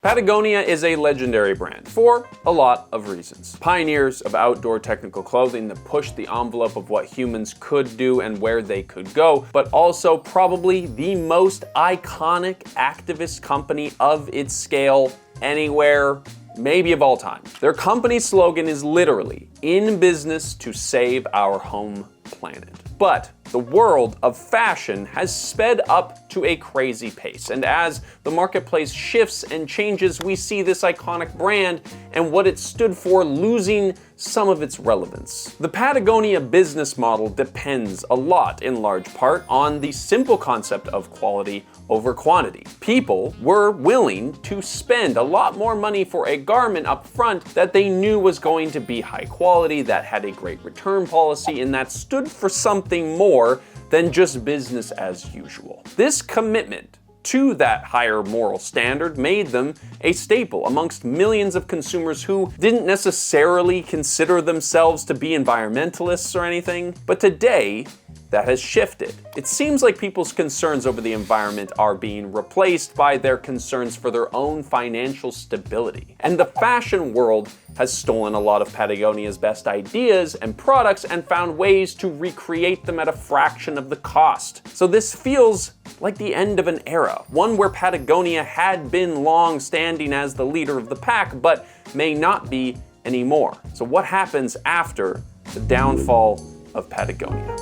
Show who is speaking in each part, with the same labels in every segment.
Speaker 1: Patagonia is a legendary brand for a lot of reasons. Pioneers of outdoor technical clothing that pushed the envelope of what humans could do and where they could go, but also probably the most iconic activist company of its scale anywhere, maybe of all time. Their company slogan is literally, "In business to save our home planet." But the world of fashion has sped up to a crazy pace, and as the marketplace shifts and changes, we see this iconic brand and what it stood for losing some of its relevance. The Patagonia business model depends a lot, in large part, on the simple concept of quality over quantity. People were willing to spend a lot more money for a garment up front that they knew was going to be high quality, that had a great return policy, and that stood for something more than just business as usual. This commitment to that higher moral standard made them a staple amongst millions of consumers who didn't necessarily consider themselves to be environmentalists or anything. But today, that has shifted. It seems like people's concerns over the environment are being replaced by their concerns for their own financial stability. And the fashion world has stolen a lot of Patagonia's best ideas and products and found ways to recreate them at a fraction of the cost. So this feels like the end of an era, one where Patagonia had been long standing as the leader of the pack, but may not be anymore. So what happens after the downfall of Patagonia?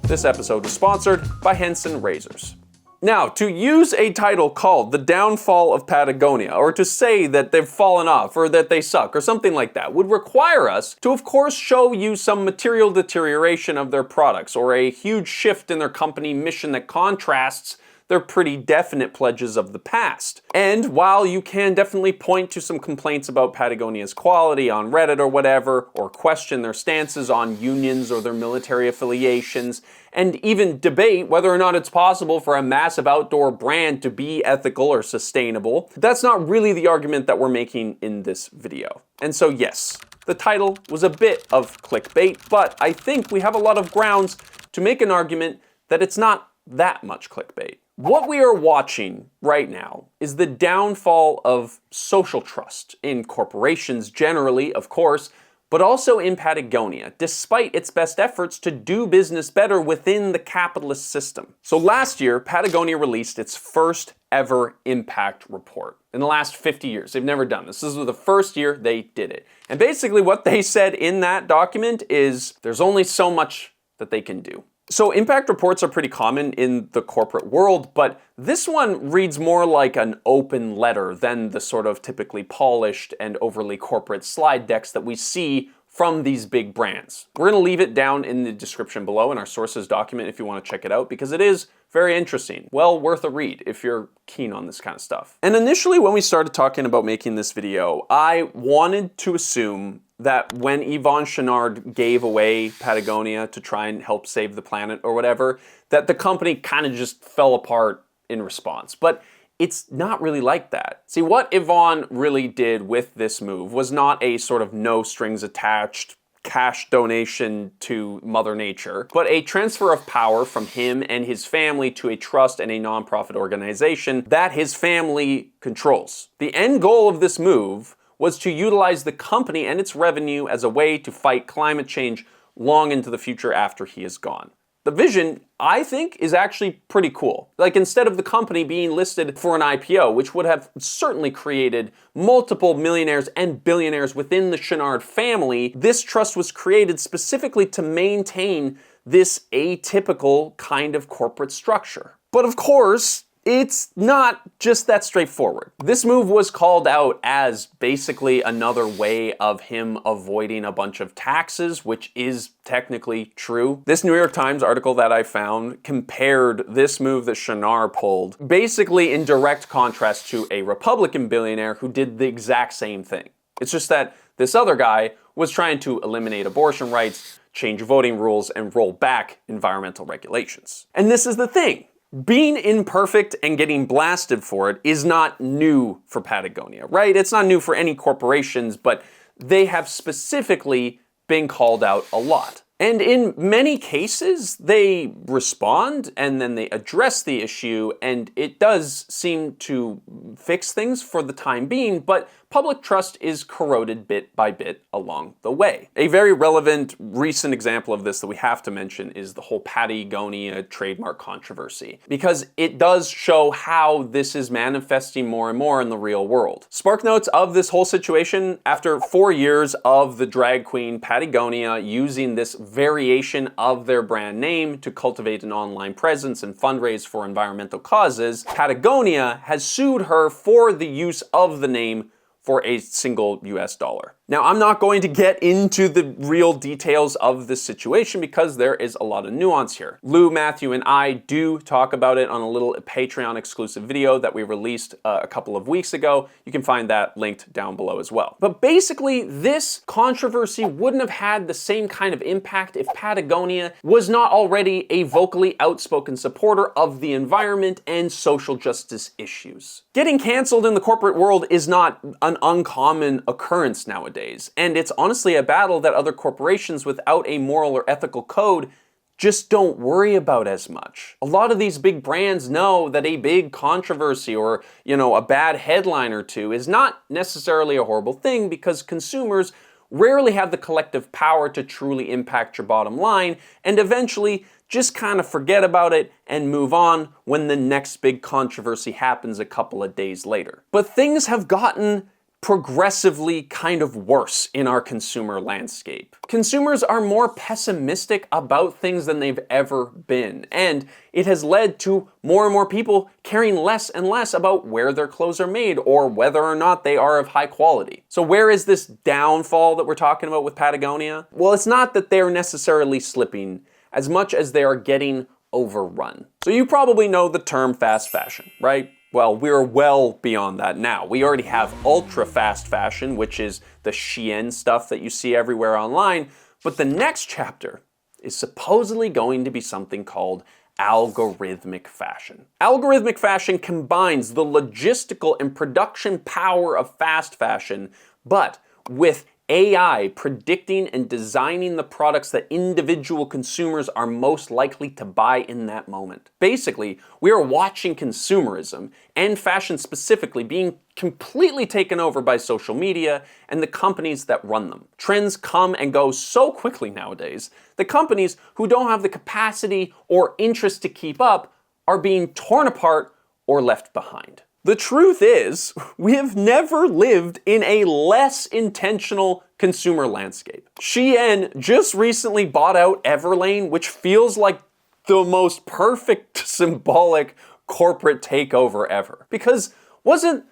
Speaker 1: This episode was sponsored by Henson Razors. Now, to use a title called The Downfall of Patagonia, or to say that they've fallen off, or that they suck, or something like that, would require us to, of course, show you some material deterioration of their products, or a huge shift in their company mission that contrasts their pretty definite pledges of the past. And while you can definitely point to some complaints about Patagonia's quality on Reddit or whatever, or question their stances on unions or their military affiliations, and even debate whether or not it's possible for a massive outdoor brand to be ethical or sustainable, that's not really the argument that we're making in this video. And so yes, the title was a bit of clickbait, but I think we have a lot of grounds to make an argument that it's not that much clickbait. What we are watching right now is the downfall of social trust in corporations generally, of course, but also in Patagonia, despite its best efforts to do business better within the capitalist system. So last year, Patagonia released its first ever impact report. In the last 50 years, they've never done this. This was the first year they did it. And basically what they said in that document is there's only so much that they can do. So impact reports are pretty common in the corporate world, but this one reads more like an open letter than the sort of typically polished and overly corporate slide decks that we see from these big brands. We're gonna leave it down in the description below in our sources document if you wanna check it out, because it is very interesting. Well worth a read if you're keen on this kind of stuff. And initially when we started talking about making this video, I wanted to assume that when Yvon Chouinard gave away Patagonia to try and help save the planet or whatever, that the company kind of just fell apart in response. But it's not really like that. See, what Yvon really did with this move was not a sort of no strings attached cash donation to Mother Nature, but a transfer of power from him and his family to a trust and a nonprofit organization that his family controls. The end goal of this move was to utilize the company and its revenue as a way to fight climate change long into the future after he is gone. The vision, I think, is actually pretty cool. Like, instead of the company being listed for an IPO, which would have certainly created multiple millionaires and billionaires within the Chouinard family, this trust was created specifically to maintain this atypical kind of corporate structure. But of course, it's not just that straightforward. This move was called out as basically another way of him avoiding a bunch of taxes, which is technically true. This New York Times article that I found compared this move that Chouinard pulled basically in direct contrast to a Republican billionaire who did the exact same thing. It's just that this other guy was trying to eliminate abortion rights, change voting rules, and roll back environmental regulations. And this is the thing. Being imperfect and getting blasted for it is not new for Patagonia, right? It's not new for any corporations, but they have specifically been called out a lot. And in many cases, they respond and then they address the issue, and it does seem to fix things for the time being, but public trust is corroded bit by bit along the way. A very relevant recent example of this that we have to mention is the whole Patagonia trademark controversy, because it does show how this is manifesting more and more in the real world. Spark notes of this whole situation: after 4 years of the drag queen Patagonia using this variation of their brand name to cultivate an online presence and fundraise for environmental causes, Patagonia has sued her for the use of the name for a single US dollar. Now, I'm not going to get into the real details of this situation because there is a lot of nuance here. Lou, Matthew, and I do talk about it on a little Patreon exclusive video that we released a couple of weeks ago. You can find that linked down below as well. But basically, this controversy wouldn't have had the same kind of impact if Patagonia was not already a vocally outspoken supporter of the environment and social justice issues. Getting canceled in the corporate world is not an uncommon occurrence nowadays. And it's honestly a battle that other corporations without a moral or ethical code just don't worry about as much. A lot of these big brands know that a big controversy or, a bad headline or two is not necessarily a horrible thing, because consumers rarely have the collective power to truly impact your bottom line, and eventually just kind of forget about it and move on when the next big controversy happens a couple of days later. But things have gotten progressively kind of worse in our consumer landscape. Consumers are more pessimistic about things than they've ever been, and it has led to more and more people caring less and less about where their clothes are made or whether or not they are of high quality. So where is this downfall that we're talking about with Patagonia? Well, it's not that they're necessarily slipping as much as they are getting overrun. So you probably know the term fast fashion, right? Well, we're well beyond that now. We already have ultra fast fashion, which is the Shein stuff that you see everywhere online. But the next chapter is supposedly going to be something called algorithmic fashion. Algorithmic fashion combines the logistical and production power of fast fashion, but with AI predicting and designing the products that individual consumers are most likely to buy in that moment. Basically, we are watching consumerism, and fashion specifically, being completely taken over by social media and the companies that run them. Trends come and go so quickly nowadays, the companies who don't have the capacity or interest to keep up are being torn apart or left behind. The truth is, we have never lived in a less intentional consumer landscape. Shein just recently bought out Everlane, which feels like the most perfect symbolic corporate takeover ever. Because wasn't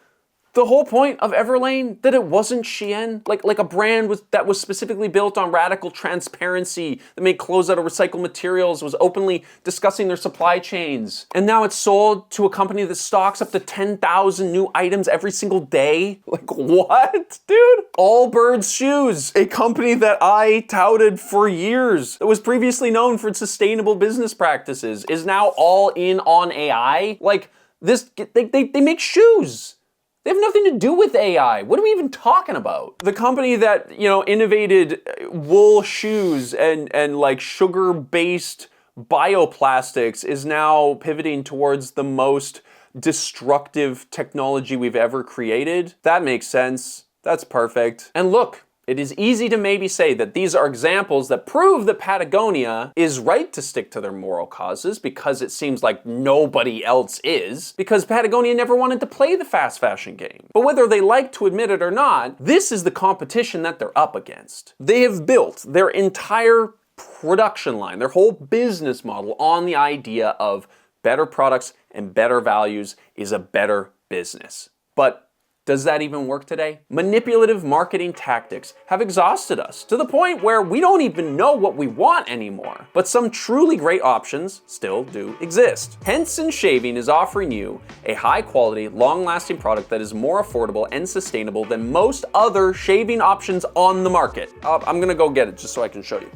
Speaker 1: the whole point of Everlane that it wasn't Shein? Like a brand that was specifically built on radical transparency, that made clothes out of recycled materials, was openly discussing their supply chains. And now it's sold to a company that stocks up to 10,000 new items every single day? Like, what, dude? Allbirds Shoes, a company that I touted for years, that was previously known for its sustainable business practices, is now all in on AI? Like, this, they make shoes. They have nothing to do with AI. What are we even talking about? The company that, innovated wool shoes and like sugar-based bioplastics is now pivoting towards the most destructive technology we've ever created. That makes sense. That's perfect. And look, it is easy to maybe say that these are examples that prove that Patagonia is right to stick to their moral causes because it seems like nobody else is, because Patagonia never wanted to play the fast fashion game. But whether they like to admit it or not, this is the competition that they're up against. They have built their entire production line, their whole business model on the idea of better products and better values is a better business. But does that even work today? Manipulative marketing tactics have exhausted us to the point where we don't even know what we want anymore. But some truly great options still do exist. Henson Shaving is offering you a high-quality, long-lasting product that is more affordable and sustainable than most other shaving options on the market. I'm gonna go get it just so I can show you.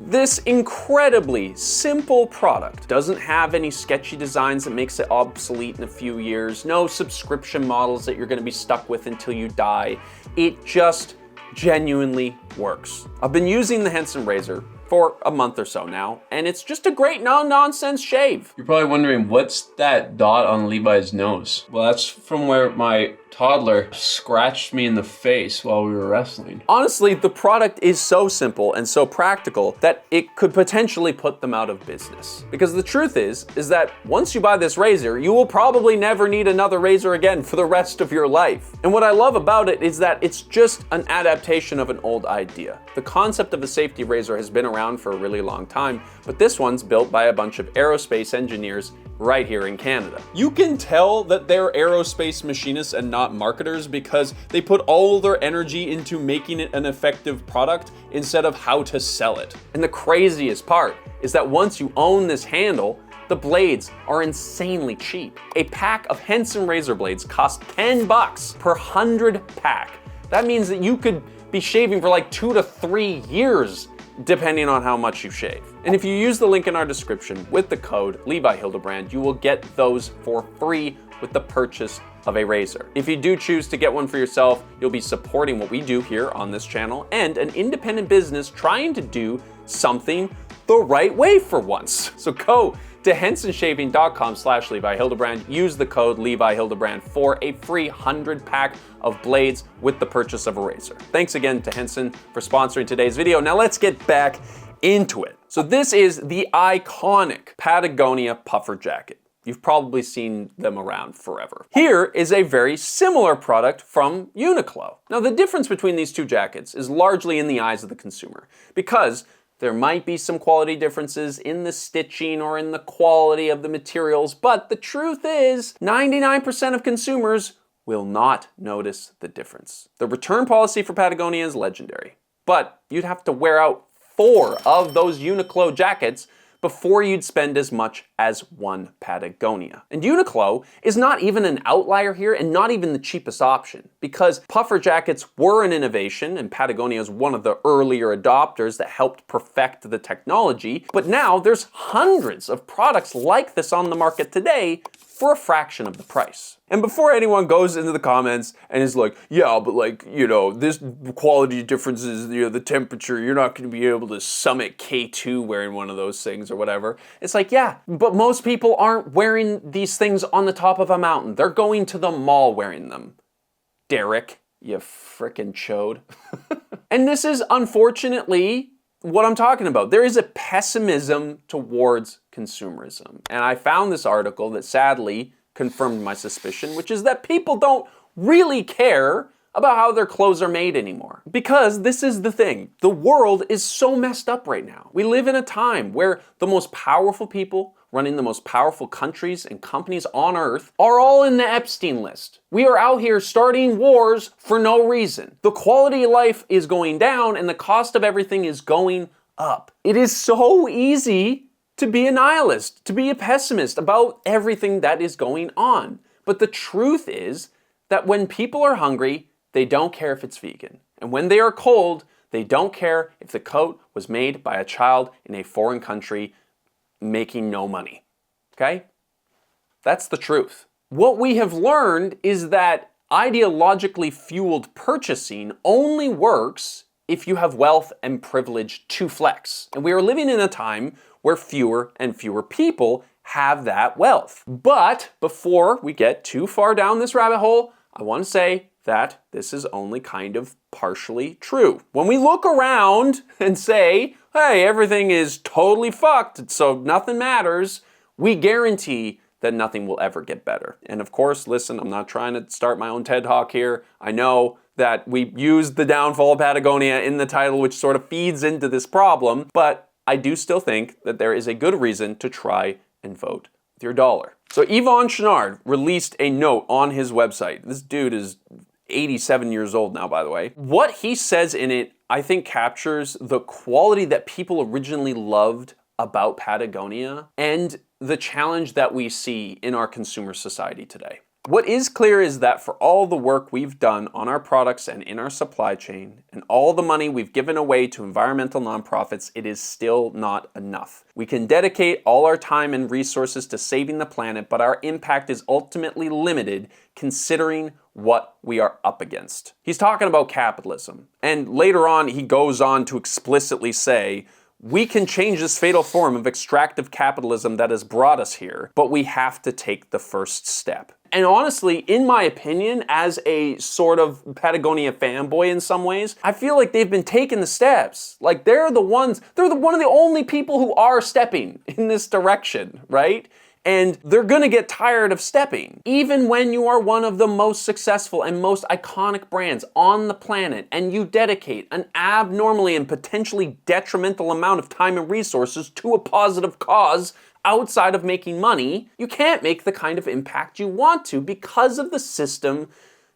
Speaker 1: This incredibly simple product doesn't have any sketchy designs that makes it obsolete in a few years, no subscription models that you're gonna be stuck with until you die. It just genuinely works. I've been using the Henson razor for a month or so now, and it's just a great no-nonsense shave.
Speaker 2: You're probably wondering, what's that dot on Levi's nose? Well, that's from where my toddler scratched me in the face while we were wrestling.
Speaker 1: Honestly, the product is so simple and so practical that it could potentially put them out of business. Because the truth is that once you buy this razor, you will probably never need another razor again for the rest of your life. And what I love about it is that it's just an adaptation of an old idea. The concept of a safety razor has been around for a really long time, but this one's built by a bunch of aerospace engineers right here in Canada. You can tell that they're aerospace machinists and not marketers because they put all their energy into making it an effective product instead of how to sell it. And the craziest part is that once you own this handle, the blades are insanely cheap. A pack of Henson razor blades costs $10 per 100 pack. That means that you could be shaving for like 2 to 3 years depending on how much you shave. And if you use the link in our description with the code Levi Hildebrand, you will get those for free with the purchase of a razor. If you do choose to get one for yourself, you'll be supporting what we do here on this channel and an independent business trying to do something the right way for once. So go to hensonshaving.com/Levi Hildebrand. Use the code Levi Hildebrand for a free 100 pack of blades with the purchase of a razor. Thanks again to Henson for sponsoring today's video. Now let's get back into it. So this is the iconic Patagonia puffer jacket. You've probably seen them around forever. Here is a very similar product from Uniqlo. Now the difference between these two jackets is largely in the eyes of the consumer, because there might be some quality differences in the stitching or in the quality of the materials, but the truth is 99% of consumers will not notice the difference. The return policy for Patagonia is legendary, but you'd have to wear out 4 of those Uniqlo jackets before you'd spend as much as one Patagonia. And Uniqlo is not even an outlier here and not even the cheapest option, because puffer jackets were an innovation and Patagonia is one of the earlier adopters that helped perfect the technology, but now there's hundreds of products like this on the market today for a fraction of the price. And before anyone goes into the comments and is like, yeah, but like, you know, this quality differences, you know, the temperature, you're not going to be able to summit K2 wearing one of those things or whatever. It's like, yeah, but most people aren't wearing these things on the top of a mountain. They're going to the mall wearing them. Derek, you frickin' chode. And this is unfortunately what I'm talking about. There is a pessimism towards consumerism. And I found this article that sadly confirmed my suspicion, which is that people don't really care about how their clothes are made anymore. Because this is the thing, the world is so messed up right now. We live in a time where the most powerful people running the most powerful countries and companies on earth are all in the Epstein list. We are out here starting wars for no reason. The quality of life is going down and the cost of everything is going up. It is so easy to be a nihilist, to be a pessimist about everything that is going on. But the truth is that when people are hungry, they don't care if it's vegan. And when they are cold, they don't care if the coat was made by a child in a foreign country making no money. Okay? That's the truth. What we have learned is that ideologically fueled purchasing only works if you have wealth and privilege to flex. And we are living in a time where fewer and fewer people have that wealth. But before we get too far down this rabbit hole, I want to say that this is only kind of partially true. When we look around and say, hey, everything is totally fucked, so nothing matters, we guarantee that nothing will ever get better. And of course, listen, I'm not trying to start my own TED Talk here. I know that we used the downfall of Patagonia in the title, which sort of feeds into this problem, but I do still think that there is a good reason to try and vote with your dollar. So Yvon Chouinard released a note on his website. This dude is 87 years old now, by the way. What he says in it, I think, captures the quality that people originally loved about Patagonia and the challenge that we see in our consumer society today. What is clear is that for all the work we've done on our products and in our supply chain, and all the money we've given away to environmental nonprofits, it is still not enough. We can dedicate all our time and resources to saving the planet, but our impact is ultimately limited considering what we are up against. He's talking about capitalism. And later on, he goes on to explicitly say, we can change this fatal form of extractive capitalism that has brought us here, but we have to take the first step. And honestly, in my opinion, as a sort of Patagonia fanboy in some ways, I feel like they've been taking the steps. Like they're one of the only people who are stepping in this direction, right? And they're gonna get tired of stepping. Even when you are one of the most successful and most iconic brands on the planet and you dedicate an abnormally and potentially detrimental amount of time and resources to a positive cause outside of making money, you can't make the kind of impact you want to because of the system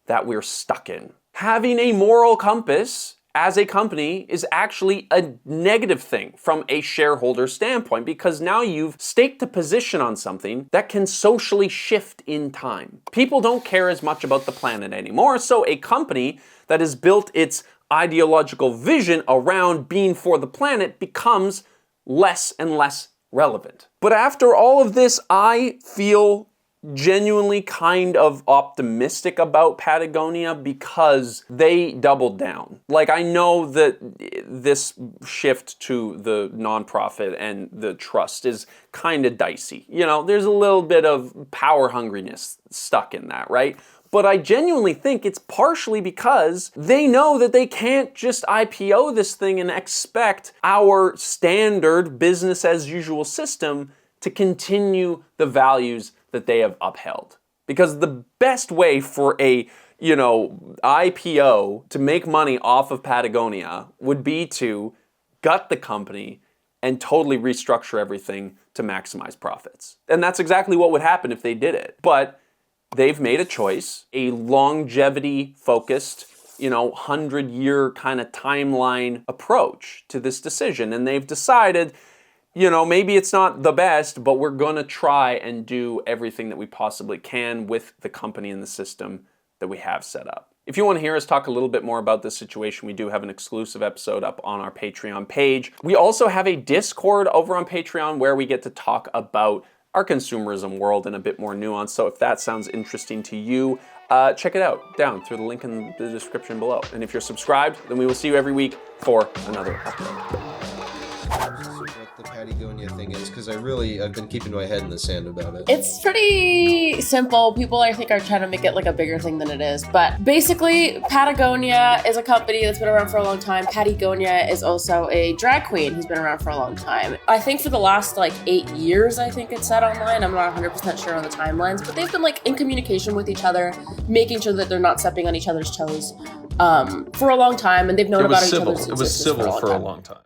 Speaker 1: that we're stuck in. Having a moral compass as a company is actually a negative thing from a shareholder standpoint because now you've staked a position on something that can socially shift in time. People don't care as much about the planet anymore, so a company that has built its ideological vision around being for the planet becomes less and less relevant. But after all of this, I feel genuinely kind of optimistic about Patagonia because they doubled down. Like, I know that this shift to the nonprofit and the trust is kind of dicey. You know, there's a little bit of power hungriness stuck in that, right? But I genuinely think it's partially because they know that they can't just IPO this thing and expect our standard business as usual system to continue the values that they have upheld. Because the best way for a, IPO to make money off of Patagonia would be to gut the company and totally restructure everything to maximize profits. And that's exactly what would happen if they did it. But they've made a choice, a longevity-focused, 100-year kind of timeline approach to this decision. And they've decided, maybe it's not the best, but we're gonna try and do everything that we possibly can with the company and the system that we have set up. If you want to hear us talk a little bit more about this situation, we do have an exclusive episode up on our Patreon page. We also have a Discord over on Patreon where we get to talk about our consumerism world in a bit more nuance. So if that sounds interesting to you, check it out down through the link in the description below. And if you're subscribed, then we will see you every week for another upload.
Speaker 3: What the Patagonia thing is, because I've been keeping my head in the sand about it.
Speaker 4: It's pretty simple. People, I think, are trying to make it like a bigger thing than it is. But basically, Patagonia is a company that's been around for a long time. Patagonia is also a drag queen who's been around for a long time. I think for the last 8 years, I think it said online. I'm not 100% sure on the timelines, but they've been in communication with each other, making sure that they're not stepping on each other's toes for a long time, and they've known about each other's existence
Speaker 1: It was civil for a long time.